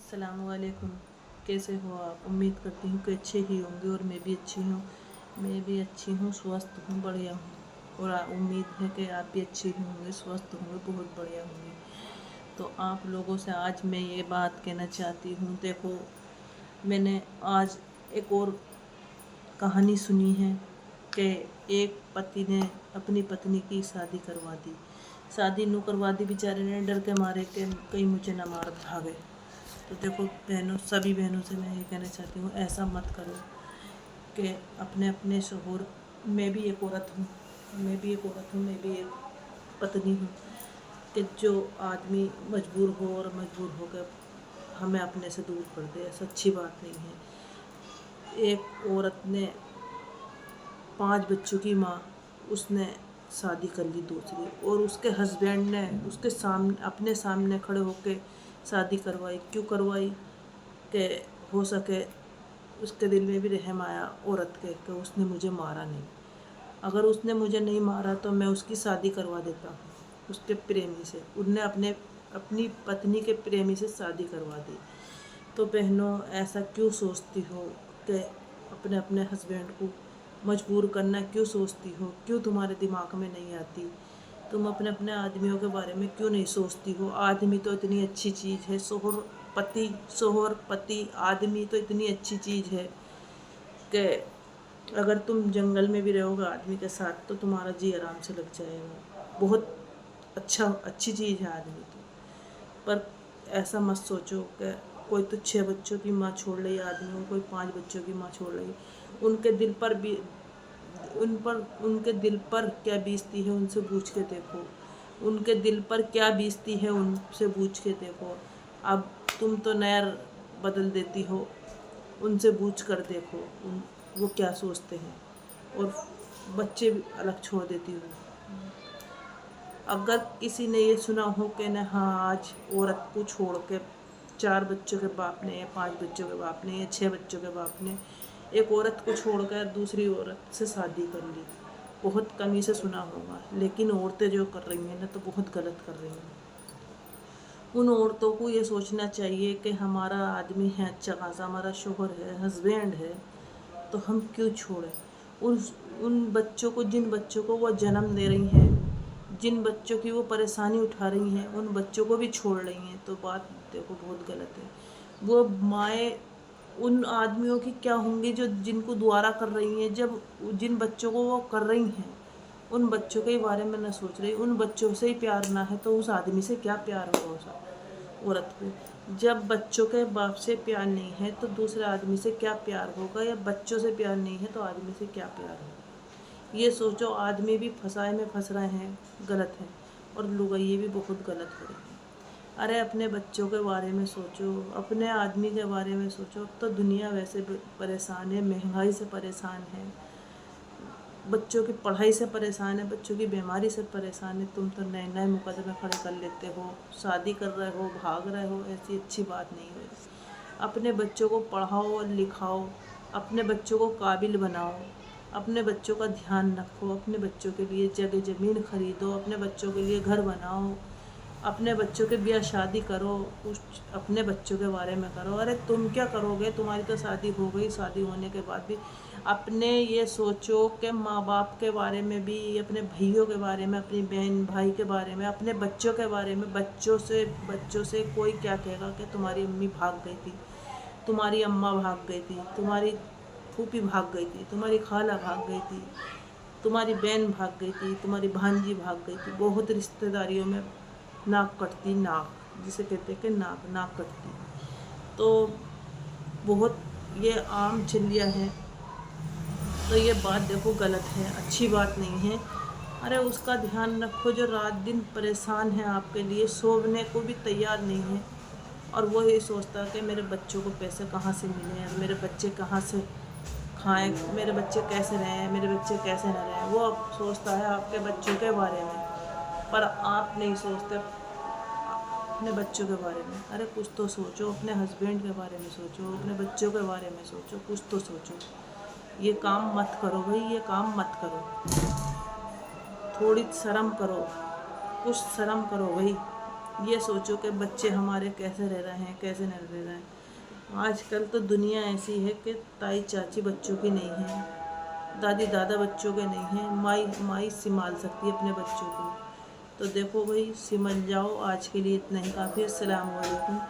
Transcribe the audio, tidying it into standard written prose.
अस्सलामुअलैकुम। कैसे हो आप? उम्मीद करती हूँ कि अच्छे ही होंगे और मैं भी अच्छी हूँ। मैं भी अच्छी हूँ, स्वस्थ हूँ, बढ़िया हूँ और उम्मीद है कि आप भी अच्छे ही होंगे, स्वस्थ होंगे, बहुत बढ़िया होंगे। तो आप लोगों से आज मैं ये बात कहना चाहती हूँ। देखो, मैंने आज एक और कहानी सुनी है कि एक पति ने अपनी पत्नी की शादी करवा दी। शादी नू करवा दी बेचारे ने, डर के मारे कि कहीं मुझे ना मार भागे। तो देखो बहनों, सभी बहनों से मैं ये कहना चाहती हूँ, ऐसा मत करो कि अपने अपने शोहर, मैं भी एक औरत हूँ, मैं भी एक पत्नी हूँ, कि जो आदमी मजबूर हो और मजबूर होकर हमें अपने से दूर कर दे, ऐसा अच्छी बात नहीं है। एक औरत ने 5 बच्चों की माँ, उसने शादी कर ली दूसरी, और उसके हस्बैंड ने उसके सामने, अपने सामने खड़े होकर शादी करवाई। क्यों करवाई? कि हो सके उसके दिल में भी रहम आया औरत के कि उसने मुझे मारा नहीं। अगर उसने मुझे नहीं मारा तो मैं उसकी शादी करवा देता हूँ उसके प्रेमी से। उनने अपनी पत्नी के प्रेमी से शादी करवा दी। तो बहनों, ऐसा क्यों सोचती हो कि अपने अपने हस्बैंड को मजबूर करना क्यों सोचती हो? क्यों तुम्हारे दिमाग में नहीं आती? तुम अपने अपने आदमियों के बारे में क्यों नहीं सोचती हो? आदमी तो इतनी अच्छी चीज़ है, शोहर पति आदमी तो इतनी अच्छी चीज़ है कि अगर तुम जंगल में भी रहोगे आदमी के साथ तो तुम्हारा जी आराम से लग जाएगा। बहुत अच्छी चीज़ है आदमी तो। पर ऐसा मत सोचो कि कोई तो 6 बच्चों की माँ छोड़ रही आदमी, कोई 5 बच्चों की माँ छोड़ रही। उनके दिल पर भी उनके दिल पर क्या बीतती है, उनसे पूछ के देखो। उनके दिल पर क्या बीतती है, उनसे पूछ के देखो। अब तुम तो नया बदल देती हो, उनसे पूछ कर देखो वो क्या सोचते हैं, और बच्चे भी अलग छोड़ देती हो। अगर किसी ने ये सुना हो कि ना, हाँ, आज औरत को छोड़ के 4 बच्चों के बाप ने या 5 बच्चों के बाप ने या 6 बच्चों के बाप ने एक औरत को छोड़कर दूसरी औरत से शादी कर ली, बहुत कम ही से सुना होगा। लेकिन औरतें जो कर रही हैं ना, तो बहुत गलत कर रही हैं। उन औरतों को ये सोचना चाहिए कि हमारा आदमी है अच्छा खासा, हमारा शोहर है, हस्बैंड है, तो हम क्यों छोड़ें उन बच्चों को, जिन बच्चों को वो जन्म दे रही हैं, जिन बच्चों की वो परेशानी उठा रही हैं, उन बच्चों को भी छोड़ रही हैं। तो बात देखो बहुत गलत है। वो माएँ उन आदमियों की क्या होंगी जो जिनको दुआरा कर रही हैं, जब जिन बच्चों को वो कर रही हैं उन बच्चों के बारे में न सोच रही। उन बच्चों से ही प्यार ना है तो उस आदमी से क्या प्यार होगा उस औरत को? जब बच्चों के बाप से प्यार नहीं है तो दूसरे आदमी से क्या प्यार होगा? या बच्चों से प्यार नहीं है तो आदमी से क्या प्यार होगा? ये सोचो। आदमी भी फसाए में फंस रहे हैं, गलत है, और लुगाइये भी बहुत गलत हो रही हैं। अरे अपने बच्चों के बारे में सोचो, अपने आदमी के बारे में सोचो। अब तो दुनिया वैसे परेशान है, महंगाई से परेशान है, बच्चों की पढ़ाई से परेशान है, बच्चों की बीमारी से परेशान है। तुम तो नए नए मुकदमे खड़े कर लेते हो, शादी कर रहे हो, भाग रहे हो। ऐसी अच्छी बात नहीं है। अपने बच्चों को पढ़ाओ और लिखाओ, अपने बच्चों को काबिल बनाओ, अपने बच्चों का ध्यान रखो, अपने बच्चों के लिए जगह ज़मीन खरीदो, अपने बच्चों के लिए घर बनाओ, अपने बच्चों के ब्याह शादी करो, कुछ अपने बच्चों के बारे में करो। अरे तुम क्या करोगे? तुम्हारी तो शादी हो गई, शादी होने के बाद भी अपने ये सोचो कि माँ बाप के बारे में भी, अपने भाइयों के बारे में, अपनी बहन भाई के बारे में, अपने बच्चों के बारे में। बच्चों से कोई क्या कहेगा कि तुम्हारी अम्मी भाग गई थी, तुम्हारी अम्मा भाग गई थी, तुम्हारी फूफी भाग गई थी, तुम्हारी खाला भाग गई थी, तुम्हारी बहन भाग गई थी, तुम्हारी भांजी भाग गई थी। बहुत रिश्तेदारियों में नाक कटती, नाक जिसे कहते हैं कि नाक कटती। तो बहुत ये आम चलिया है। तो ये बात देखो गलत है, अच्छी बात नहीं है। अरे उसका ध्यान रखो जो रात दिन परेशान है आपके लिए, सोने को भी तैयार नहीं है, और वो ये सोचता है कि मेरे बच्चों को पैसे कहाँ से मिले, मेरे बच्चे कहाँ से खाएं, मेरे बच्चे कैसे रहें, मेरे बच्चे कैसे न रहें। वो अब सोचता है आपके बच्चों के बारे में, पर आप नहीं सोचते अपने बच्चों के बारे में। अरे कुछ तो सोचो, अपने हस्बैंड के बारे में सोचो, अपने बच्चों के बारे में सोचो, कुछ तो सोचो। ये काम मत करो भाई, ये काम मत करो। थोड़ी शर्म करो, कुछ शर्म करो भाई। ये सोचो कि बच्चे हमारे कैसे रह रहे हैं, कैसे नहीं रह रहे हैं। आजकल तो दुनिया ऐसी है कि ताई चाची बच्चों की नहीं है, दादी दादा बच्चों के नहीं हैं, माई माई संभाल सकती है अपने बच्चों को। तो देखो भाई, सिमझ जाओ। आज के लिए इतना ही काफ़ी। अस्सलाम वालेकुम।